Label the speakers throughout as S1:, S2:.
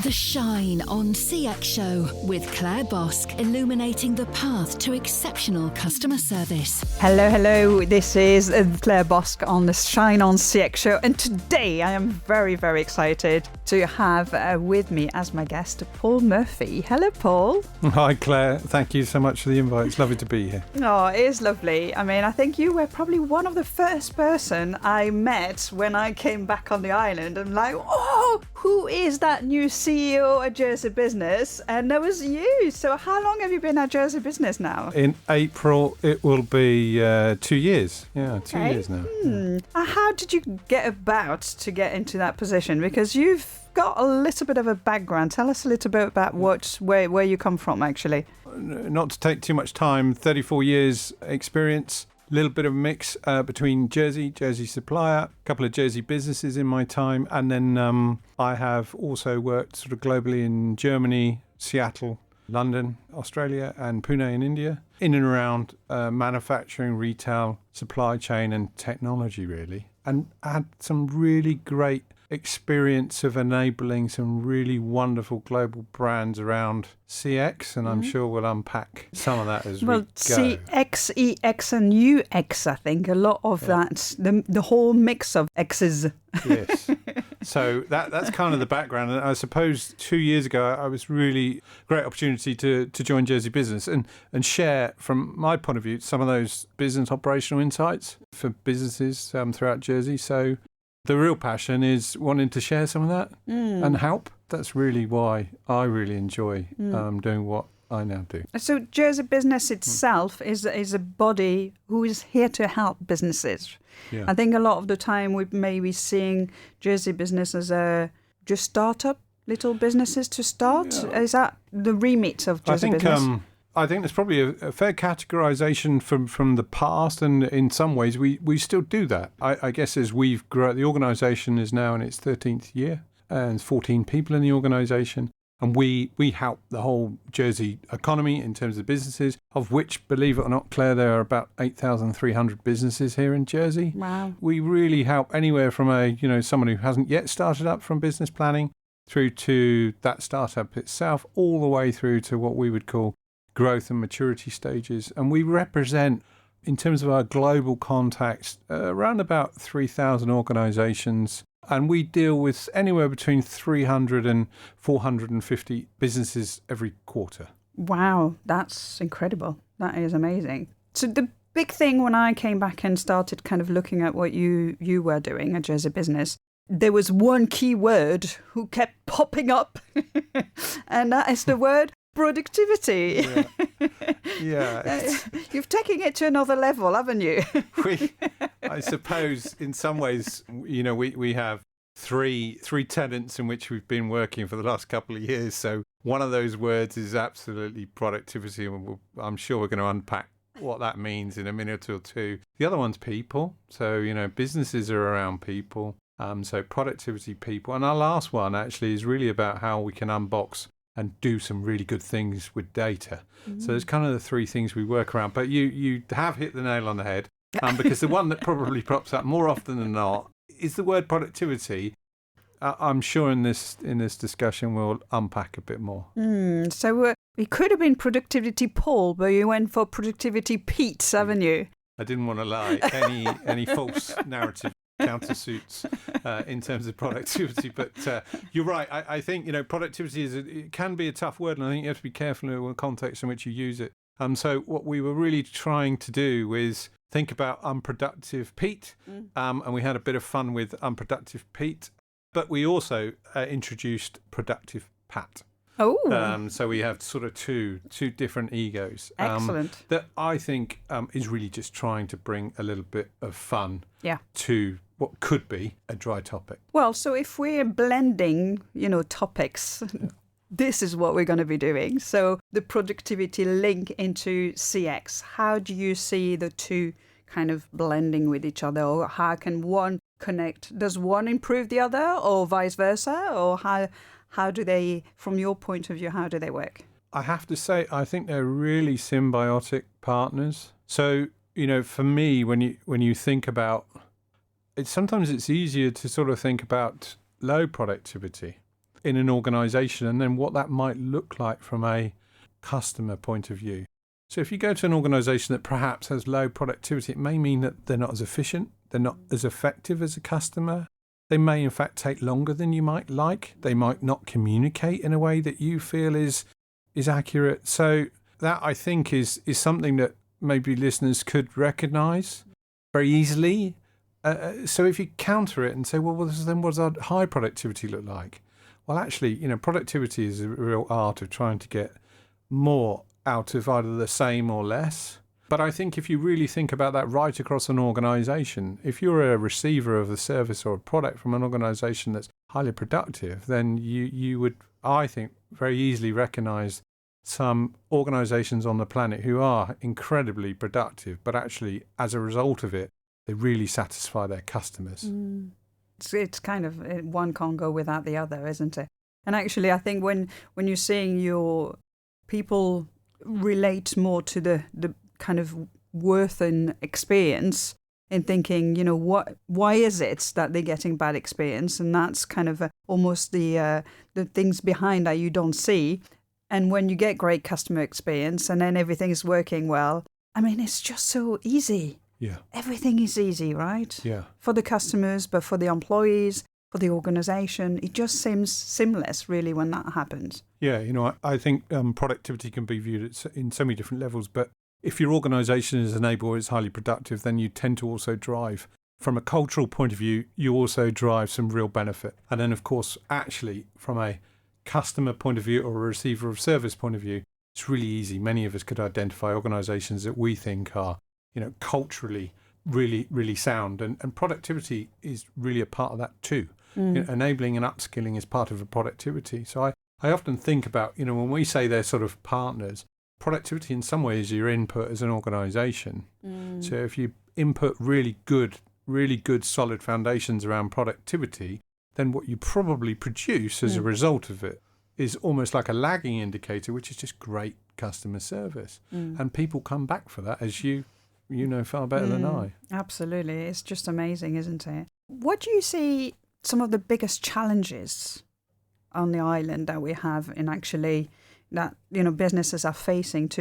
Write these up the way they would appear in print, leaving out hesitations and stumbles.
S1: The Shine on CX Show with Claire Boscq, illuminating the path to exceptional customer service.
S2: Hello. This is Claire Boscq on the Shine on CX Show. And today I am very, very excited to have with me as my guest Paul Murphy. Hello, Paul.
S3: Hi, Claire. Thank you so much for the invite. It's lovely to be here.
S2: Oh, it is lovely. I mean, I think you were probably one of the first person I met when I came back on the island. I'm like, oh, who is that new CEO at Jersey Business? And that was you. So how long have you been at Jersey Business now?
S3: In April, it will be 2 years. Yeah, okay. 2 years now.
S2: How did you get about to get into that position? Because you've got a little bit of a background. Tell us a little bit about where you come from, actually.
S3: Not to take too much time, 34 years experience. Little bit of a mix between Jersey supplier, a couple of Jersey businesses in my time, and then I have also worked sort of globally in Germany, Seattle, London, Australia, and Pune in India, in and around manufacturing, retail, supply chain, and technology, really, and had some really great experience of enabling some really wonderful global brands around CX, and I'm sure we'll unpack some of that as we go.
S2: CX, EX and UX, I think, a lot of that, the whole mix of X's.
S3: Yes. So that's kind of the background. And I suppose 2 years ago, I was really great opportunity to join Jersey Business and share, from my point of view, some of those business operational insights for businesses throughout Jersey. So the real passion is wanting to share some of that and help. That's really why I really enjoy doing what I now do.
S2: So Jersey Business itself is a body who is here to help businesses.
S3: Yeah.
S2: I think a lot of the time we may be seeing Jersey Business as a just startup, little businesses to start. Yeah. Is that the remit of Jersey Business?
S3: I think there's probably a fair categorization from the past, and in some ways we still do that. I guess as we've grown, the organisation is now in its 13th year, and 14 people in the organisation, and we help the whole Jersey economy in terms of businesses, of which, believe it or not, Claire, there are about 8,300 businesses here in Jersey.
S2: Wow.
S3: We really help anywhere from someone who hasn't yet started up from business planning through to that startup itself, all the way through to what we would call growth and maturity stages. And we represent, in terms of our global contacts, around about 3,000 organisations. And we deal with anywhere between 300 and 450 businesses every quarter.
S2: Wow, that's incredible. That is amazing. So the big thing when I came back and started kind of looking at what you were doing at Jersey Business, there was one key word who kept popping up, and that is the word productivity.
S3: Yeah.
S2: You've taken it to another level, haven't you?
S3: I suppose in some ways, we have three tenets in which we've been working for the last couple of years. So one of those words is absolutely productivity, and I'm sure we're going to unpack what that means in a minute or two. The other one's people. So, businesses are around people. So productivity, people. And our last one actually is really about how we can unbox and do some really good things with data. So there's kind of the three things we work around. But you have hit the nail on the head, because the one that probably pops up more often than not is the word productivity. I'm sure in this discussion we'll unpack a bit more.
S2: So it could have been productivity Paul, but you went for productivity Pete, haven't you?
S3: I didn't want to lie. Any false narrative countersuits in terms of productivity, but you're right. I think productivity it can be a tough word, and I think you have to be careful in the context in which you use it. So what we were really trying to do is think about unproductive Pete, and we had a bit of fun with unproductive Pete, but we also introduced productive Pat.
S2: Oh.
S3: So we have sort of two different egos.
S2: Excellent.
S3: That I think is really just trying to bring a little bit of fun to what could be a dry topic.
S2: Well, so if we're blending, topics, this is what we're going to be doing. So the productivity link into CX, how do you see the two kind of blending with each other, or how can one connect? Does one improve the other, or vice versa, or how do they, from your point of view, how do they work?
S3: I have to say, I think they're really symbiotic partners. So, for me, when you think about it, sometimes it's easier to sort of think about low productivity. in an organization and then what that might look like from a customer point of view. So if you go to an organization that perhaps has low productivity, it may mean that they're not as efficient, they're not as effective as a customer. They may in fact take longer than you might like. They might not communicate in a way that you feel is accurate. So that, I think, is something that maybe listeners could recognize very easily. So if you counter it and say, well, then what does our high productivity look like? Well, actually, productivity is a real art of trying to get more out of either the same or less. But I think if you really think about that right across an organization, if you're a receiver of a service or a product from an organization that's highly productive, then you would, I think, very easily recognize some organizations on the planet who are incredibly productive, but actually, as a result of it, they really satisfy their customers.
S2: It's kind of, one can't go without the other, isn't it? And actually, I think when you're seeing your people relate more to the kind of worth and experience in thinking, why is it that they're getting bad experience? And that's kind of almost the things behind that you don't see. And when you get great customer experience and then everything is working well, I mean, it's just so easy.
S3: Yeah.
S2: Everything is easy, right?
S3: Yeah.
S2: For the customers, but for the employees, for the organization, it just seems seamless, really, when that happens.
S3: Yeah, I think productivity can be viewed in so many different levels, but if your organization is enabled or is highly productive, then you tend to also drive, from a cultural point of view, you also drive some real benefit. And then, of course, actually, from a customer point of view or a receiver of service point of view, it's really easy. Many of us could identify organizations that we think are, culturally really, really sound. And productivity is really a part of that too. Enabling and upskilling is part of a productivity. So I often think about, when we say they're sort of partners, productivity in some ways is your input as an organization. So if you input really good, solid foundations around productivity, then what you probably produce as a result of it is almost like a lagging indicator, which is just great customer service. And people come back for that, as you know far better than I.
S2: Absolutely. It's just amazing, isn't it? What do you see some of the biggest challenges on the island that we have in actually that, businesses are facing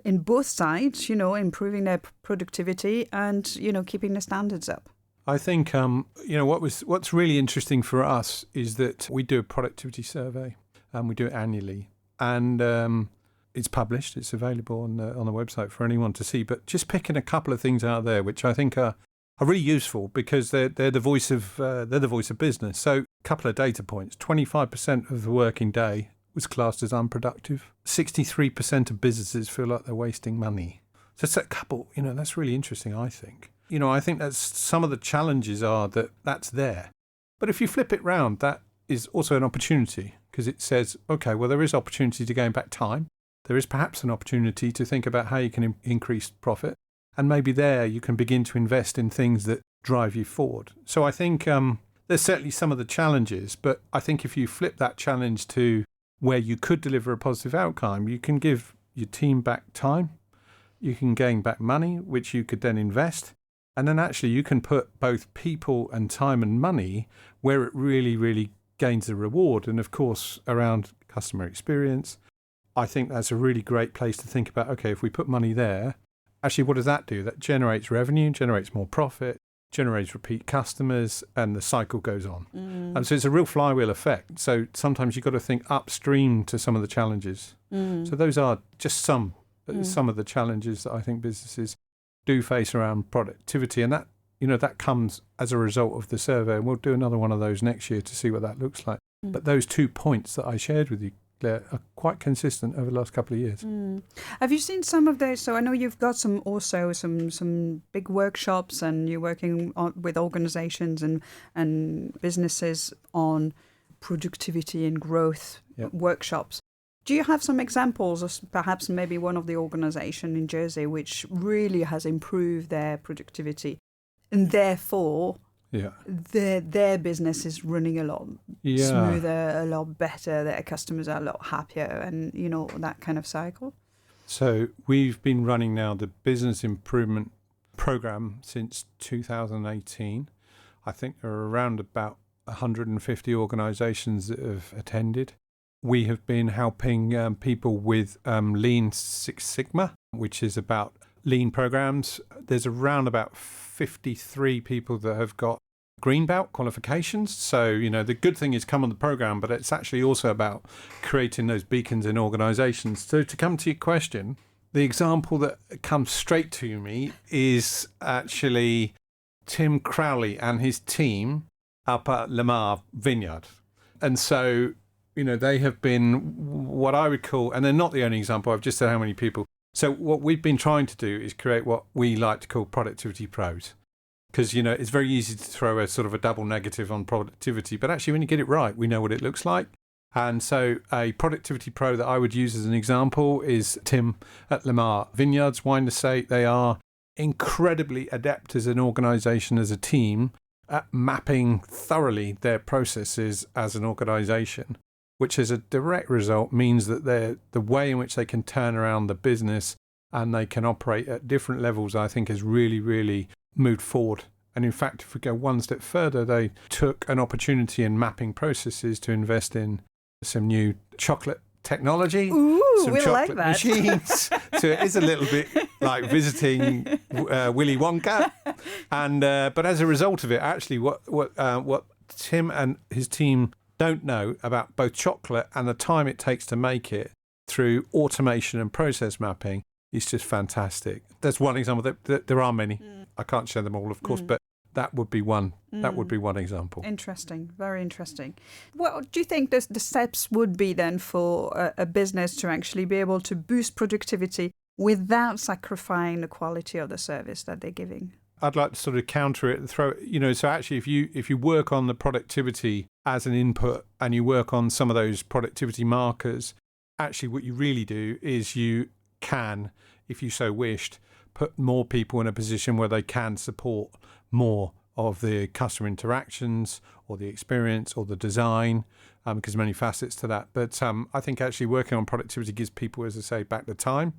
S2: in both sides, improving their productivity and, keeping the standards up?
S3: I think, what's really interesting for us is that we do a productivity survey and we do it annually. And it's published, it's available on the website for anyone to see. But just picking a couple of things out there, which I think are really useful because they're the voice of business. So a couple of data points: 25% of the working day was classed as unproductive. 63% of businesses feel like they're wasting money. So it's a couple. That's really interesting. I think. I think that's some of the challenges are that's there. But if you flip it round, that is also an opportunity because it says, okay, well, there is opportunity to gain back time. There is perhaps an opportunity to think about how you can increase profit. And maybe there you can begin to invest in things that drive you forward. So I think there's certainly some of the challenges, but I think if you flip that challenge to where you could deliver a positive outcome, you can give your team back time, you can gain back money, which you could then invest. And then actually you can put both people and time and money where it really, really gains a reward. And of course, around customer experience, I think that's a really great place to think about, okay, if we put money there, actually, what does that do? That generates revenue, generates more profit, generates repeat customers, and the cycle goes on. So it's a real flywheel effect. So sometimes you've got to think upstream to some of the challenges. So those are just some of the challenges that I think businesses do face around productivity. And that, that comes as a result of the survey. And we'll do another one of those next year to see what that looks like. But those 2 points that I shared with you, Claire, are quite consistent over the last couple of years.
S2: Have you seen some of those? So I know you've got some big workshops and you're working with organizations and businesses on productivity and growth workshops. Do you have some examples of perhaps maybe one of the organization in Jersey which really has improved their productivity and therefore their business is running a lot smoother, a lot better, their customers are a lot happier and, that kind of cycle?
S3: So we've been running now the business improvement program since 2018. I think there are around about 150 organisations that have attended. We have been helping people with Lean Six Sigma, which is about lean programs. There's around about 53 people that have got green belt qualifications. So, the good thing is come on the program, but it's actually also about creating those beacons in organisations. So to come to your question, the example that comes straight to me is actually Tim Crowley and his team up at Lamar Vineyard. And so, they have been what I would call, and they're not the only example, I've just said how many people. So what we've been trying to do is create what we like to call productivity pros. Because, it's very easy to throw a sort of a double negative on productivity, but actually when you get it right, we know what it looks like. And so a productivity pro that I would use as an example is Tim at Lamar Vineyards Wine Estate. They are incredibly adept as an organisation, as a team, at mapping thoroughly their processes as an organisation, which as a direct result means that the way in which they can turn around the business and they can operate at different levels, I think, has really, really moved forward. And in fact, if we go one step further, they took an opportunity in mapping processes to invest in some new chocolate technology, some
S2: we
S3: chocolate
S2: like that.
S3: machines. So it is a little bit like visiting Willy Wonka. And but as a result of it, actually, what Tim and his team don't know about both chocolate and the time it takes to make it through automation and process mapping is just fantastic. That's one example. There are many. I can't share them all, of course, but that would be one. That would be one example.
S2: Interesting, very interesting. What do you think the steps would be then for a business to actually be able to boost productivity without sacrificing the quality of the service that they're giving?
S3: I'd like to sort of counter it and throw, so actually if you work on the productivity as an input and you work on some of those productivity markers, actually what you really do is you can, if you so wished, put more people in a position where they can support more of the customer interactions or the experience or the design, because there are many facets to that. But I think actually working on productivity gives people, as I say, back the time,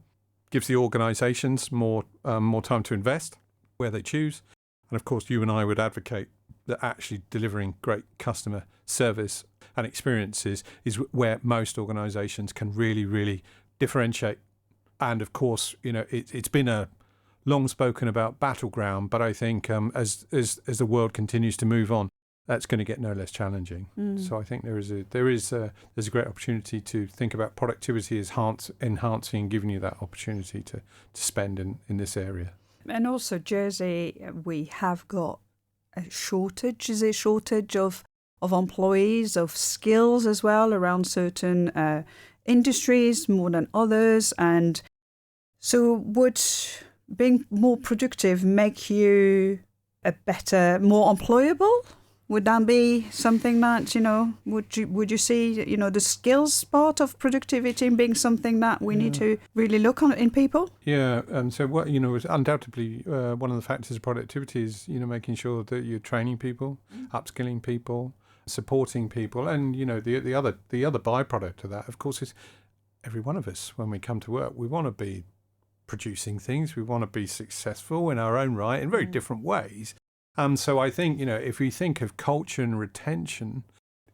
S3: gives the organisations more time to invest where they choose. And of course, you and I would advocate that actually delivering great customer service and experiences is where most organisations can really, really differentiate. And of course, it's been a long spoken about battleground, but I think as the world continues to move on, that's going to get no less challenging. So I think there's a great opportunity to think about productivity as enhancing and giving you that opportunity to spend in this area.
S2: And also, Jersey, we have got a shortage. Is a shortage of employees, of skills as well around certain industries more than others. And so would being more productive make you a better, more employable? Would that be something that, would you see, the skills part of productivity being something that we need to really look on in people?
S3: Yeah, so what, undoubtedly one of the factors of productivity is, making sure that you're training people, upskilling people, supporting people. And, the other byproduct of that, of course, is every one of us, when we come to work, we want to be producing things. We want to be successful in our own right in very different ways. So I think, if we think of culture and retention,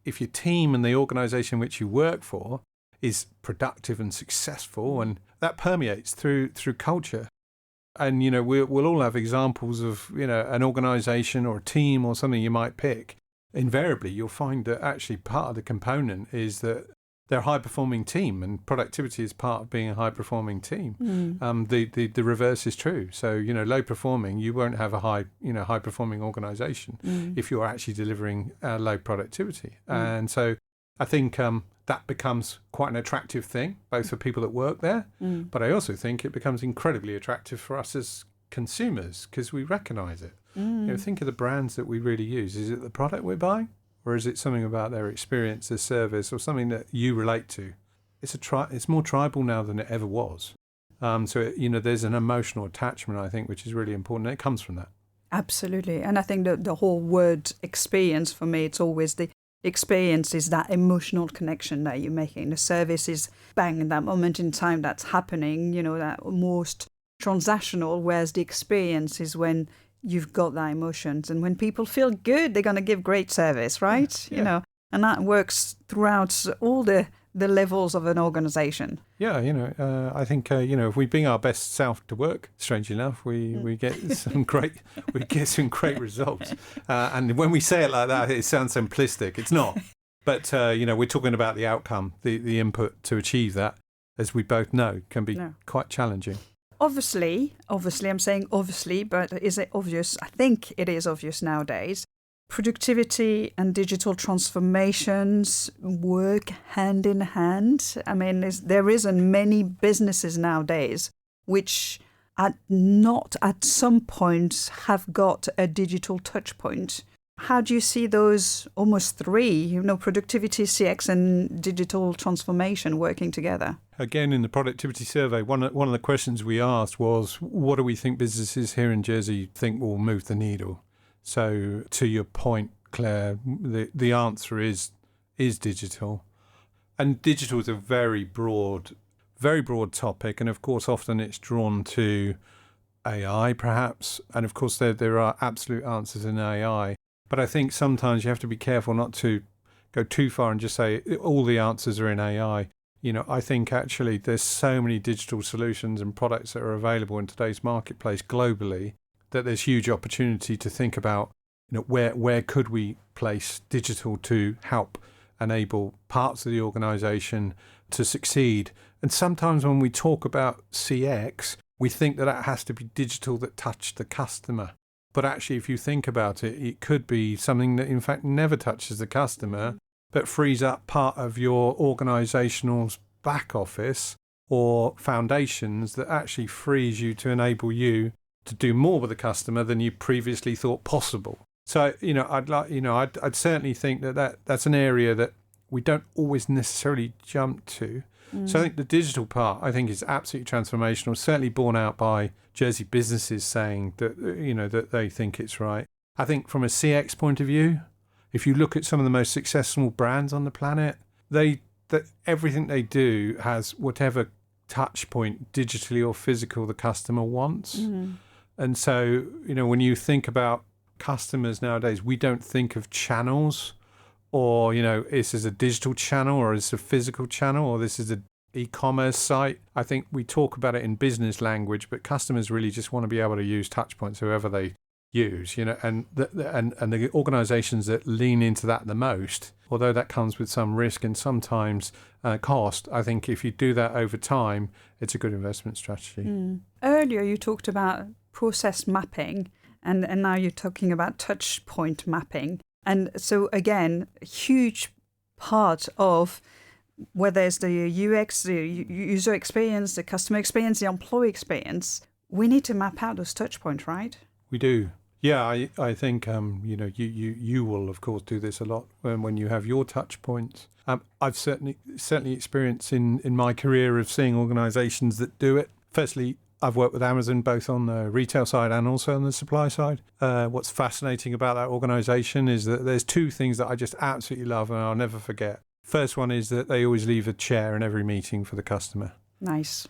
S3: if your team and the organisation which you work for is productive and successful, and that permeates through culture. And, we'll all have examples of, an organisation or a team or something you might pick. Invariably, you'll find that actually part of the component is that they're a high-performing team, and productivity is part of being a high-performing team. The reverse is true. So, low-performing, you won't have a high-performing organisation if you're actually delivering low productivity. And so I think that becomes quite an attractive thing, both for people that work there, but I also think it becomes incredibly attractive for us as consumers because we recognise it. Think of the brands that we really use. Is it the product we're buying? Or is it something about their experience, their service, or something that you relate to? It's more tribal now than it ever was. So there's an emotional attachment, I think, which is really important. And it comes from that. Absolutely.
S2: And I think the whole word experience, for me, it's always the experience is that emotional connection that you're making. The service is bang in that moment in time that's happening, that most transactional, whereas the experience is when you've got that emotions. And when people feel good, they're going to give great service, right?
S3: Yeah.
S2: You know, and that works throughout all the levels of an organization.
S3: Yeah, I think if we bring our best self to work, strangely enough, we get some great results. And when we say it like that, it sounds simplistic. It's not. But we're talking about the outcome, the input to achieve that, as we both know, can be quite challenging.
S2: Obviously, I'm saying obviously, but is it obvious? I think it is obvious nowadays. Productivity and digital transformations work hand in hand. I mean, there isn't many businesses nowadays which at some point have got a digital touch point. How do you see those almost three, productivity, CX and digital transformation working together?
S3: Again, in the productivity survey, one of the questions we asked was, what do we think businesses here in Jersey think will move the needle? So to your point, Claire, the answer is digital. And digital is a very broad topic. And of course, often it's drawn to AI, perhaps. And of course, there are absolute answers in AI. But I think sometimes you have to be careful not to go too far and just say all the answers are in AI. I think actually there's so many digital solutions and products that are available in today's marketplace globally that there's huge opportunity to think about, where could we place digital to help enable parts of the organization to succeed. And sometimes when we talk about CX, we think that has to be digital that touch the customer. But actually, if you think about it, it could be something that in fact never touches the customer, but frees up part of your organizational back office or foundations that actually frees you to enable you to do more with the customer than you previously thought possible. So, I'd certainly think that's an area that we don't always necessarily jump to. So I think the digital part, I think, is absolutely transformational, certainly borne out by Jersey businesses saying that, that they think it's right. I think from a CX point of view, if you look at some of the most successful brands on the planet, that everything they do has whatever touch point, digitally or physical, the customer wants. And so, when you think about customers nowadays, we don't think of channels or, is this a digital channel or is this a physical channel or this is an e-commerce site. I think we talk about it in business language, but customers really just want to be able to use touch points, whoever they use, and the organizations that lean into that the most, although that comes with some risk and sometimes cost, I think if you do that over time, it's a good investment strategy.
S2: Earlier you talked about process mapping and now you're talking about touch point mapping. And so again, a huge part of whether it's the UX, the user experience, the customer experience, the employee experience, we need to map out those touch points, right?
S3: We do. Yeah, I think you will of course do this a lot when you have your touch points. I've certainly experienced in my career of seeing organisations that do it. Firstly, I've worked with Amazon both on the retail side and also on the supply side. What's fascinating about that organisation is that there's two things that I just absolutely love and I'll never forget. First one is that they always leave a chair in every meeting for the customer.
S2: Nice.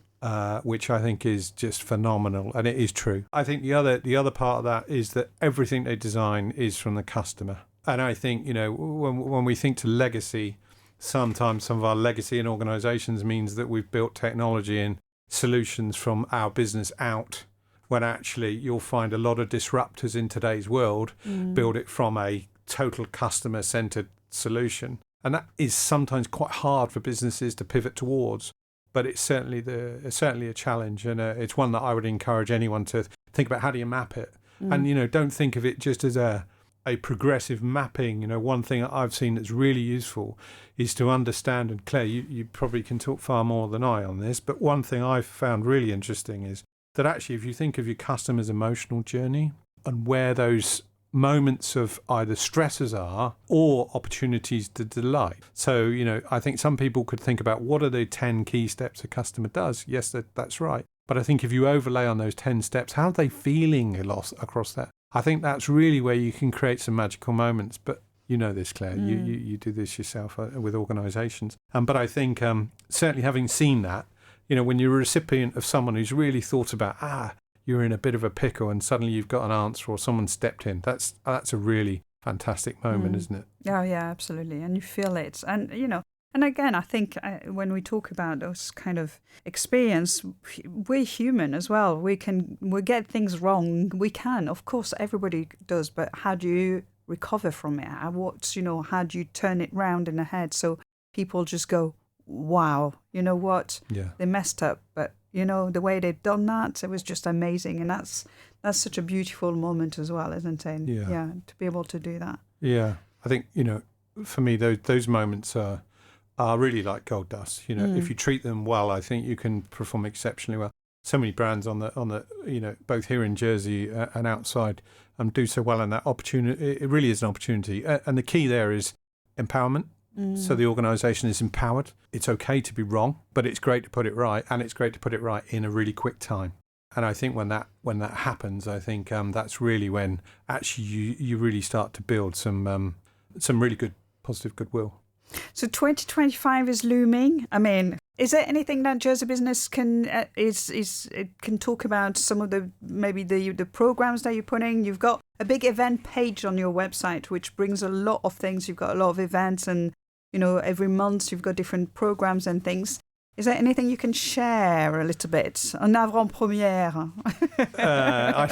S3: Which I think is just phenomenal, and it is true. I think the other part of that is that everything they design is from the customer. And I think, when we think to legacy, sometimes some of our legacy in organisations means that we've built technology and solutions from our business out, when actually you'll find a lot of disruptors in today's world build it from a total customer-centred solution. And that is sometimes quite hard for businesses to pivot towards. But it's certainly a challenge, and it's one that I would encourage anyone to think about. How do you map it? And don't think of it just as a progressive mapping. One thing I've seen that's really useful is to understand. And Claire, you probably can talk far more than I on this. But one thing I've found really interesting is that actually, if you think of your customer's emotional journey and where those moments of either stresses are or opportunities to delight. So, I think some people could think about what are the 10 key steps a customer does. Yes, that's right. But I think if you overlay on those 10 steps, how are they feeling across that? I think that's really where you can create some magical moments. But you know this, Claire, you do this yourself with organisations. But I think certainly having seen that, when you're a recipient of someone who's really thought about, you're in a bit of a pickle and suddenly you've got an answer or someone stepped in. That's a really fantastic moment, isn't it?
S2: Oh, yeah, absolutely. And you feel it. And, and again, I think when we talk about those kind of experience, we're human as well. We get things wrong. We can, of course, everybody does. But how do you recover from it? How do you turn it round in the head so people just go, wow, you know what?
S3: Yeah.
S2: They messed up. But, the way they've done that, it was just amazing. And that's such a beautiful moment as well, isn't it?
S3: Yeah.
S2: To be able to do that.
S3: Yeah. I think, for me, those moments are really like gold dust. If you treat them well, I think you can perform exceptionally well. So many brands on the both here in Jersey and outside do so well, and that opportunity, it really is an opportunity. And the key there is empowerment. So the organisation is empowered. It's okay to be wrong, but it's great to put it right, and it's great to put it right in a really quick time. And I think when that happens, I think that's really when actually you really start to build some really good positive goodwill.
S2: So 2025 is looming. I mean, is there anything that Jersey Business can talk about? Some of the programs that you're putting. You've got a big event page on your website, which brings a lot of things. You've got a lot of events, and every month you've got different programs and things. Is there anything you can share a little bit? En avant-première.
S3: I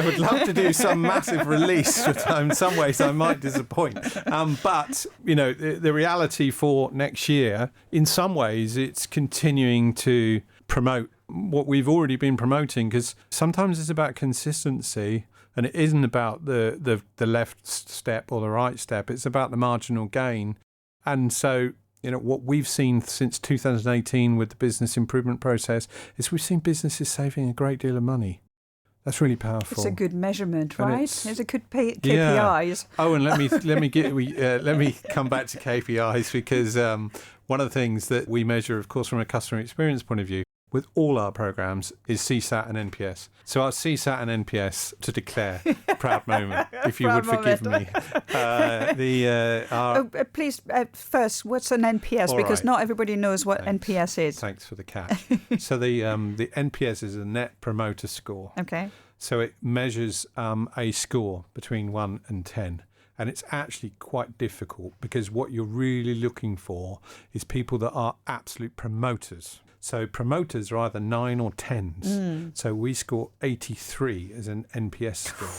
S3: would love to do some massive release, which in some ways I might disappoint. But, the reality for next year, in some ways, it's continuing to promote what we've already been promoting, because sometimes it's about consistency and it isn't about the left step or the right step. It's about the marginal gain. And so, what we've seen since 2018 with the business improvement process is we've seen businesses saving a great deal of money. That's really powerful.
S2: It's a good measurement, right? It's a good KPIs.
S3: Yeah. Oh, and let me come back to KPIs, because one of the things that we measure, of course, from a customer experience point of view, with all our programs is CSAT and NPS. So our CSAT and NPS, to declare, proud moment, if you would forgive me.
S2: Please, first, what's an NPS? Because not everybody knows what NPS is.
S3: Thanks for the catch. So the NPS is a Net Promoter Score.
S2: Okay.
S3: So it measures a score between 1 and 10. And it's actually quite difficult, because what you're really looking for is people that are absolute promoters. So promoters are either 9 or 10s. So we score 83 as an NPS score.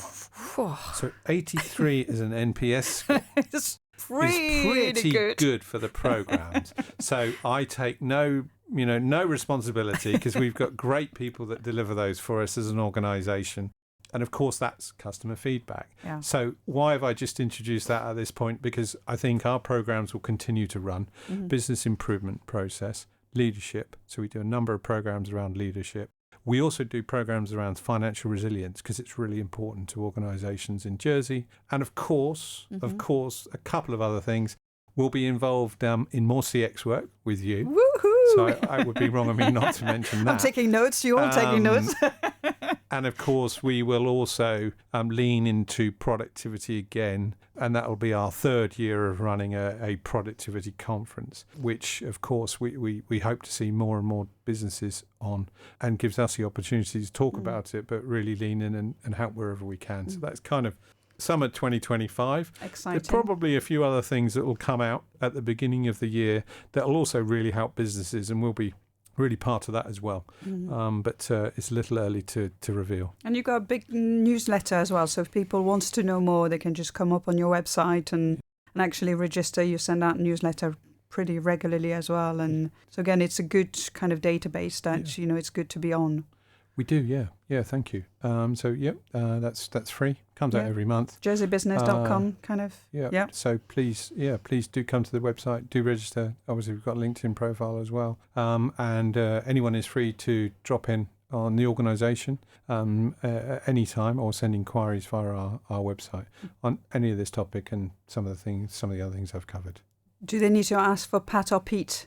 S3: So 83 as an NPS score
S2: is pretty
S3: good for the programs. So I take no responsibility, because we've got great people that deliver those for us as an organisation. And of course, that's customer feedback. Yeah. So why have I just introduced that at this point? Because I think our programs will continue to run. Business improvement process, leadership. So we do a number of programs around leadership. We also do programs around financial resilience, because it's really important to organisations in Jersey. And of course, a couple of other things. We'll be involved in more CX work with you.
S2: Woohoo!
S3: So I would be wrong of me not to mention that.
S2: I'm taking notes. You're all taking notes.
S3: And of course, we will also lean into productivity again. And that will be our third year of running a productivity conference, which, of course, we hope to see more and more businesses on, and gives us the opportunity to talk about it, but really lean in and help wherever we can. So that's kind of summer 2025.
S2: Exciting.
S3: There's probably a few other things that will come out at the beginning of the year that will also really help businesses, and we'll be really part of that as well. But it's a little early to reveal.
S2: And you've got a big newsletter as well. So if people want to know more, they can just come up on your website and actually register. You send out a newsletter pretty regularly as well. And so again, it's a good kind of database that, it's good to be on.
S3: We do, yeah. Yeah, thank you. That's free. Comes out every month.
S2: jerseybusiness.com kind of.
S3: Yeah. So please do come to the website. Do register. Obviously, we've got a LinkedIn profile as well. And anyone is free to drop in on the organisation at any time, or send inquiries via our website on any of this topic and some of the other things I've covered.
S2: Do they need to ask for Pat or Pete?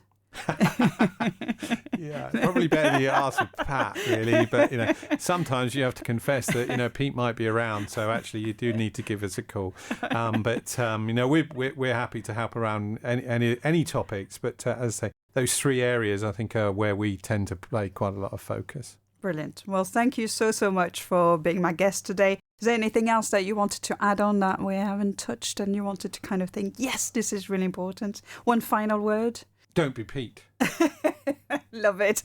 S3: Yeah, probably better you ask for Pat, really. But sometimes you have to confess that Pete might be around, so actually you do need to give us a call. But we're happy to help around any topics. But as I say, those three areas I think are where we tend to play quite a lot of focus.
S2: Brilliant. Well, thank you so much for being my guest today. Is there anything else that you wanted to add on that we haven't touched and you wanted to kind of think, yes, this is really important? One final word?
S3: Don't be Pete.
S2: Love it.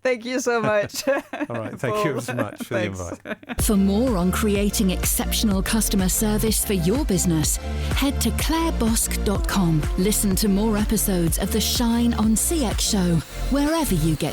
S2: Thank you so much.
S3: All right. Thank you so much for the invite.
S1: For more on creating exceptional customer service for your business, head to clareboscq.com. Listen to more episodes of the Shine on CX show wherever you get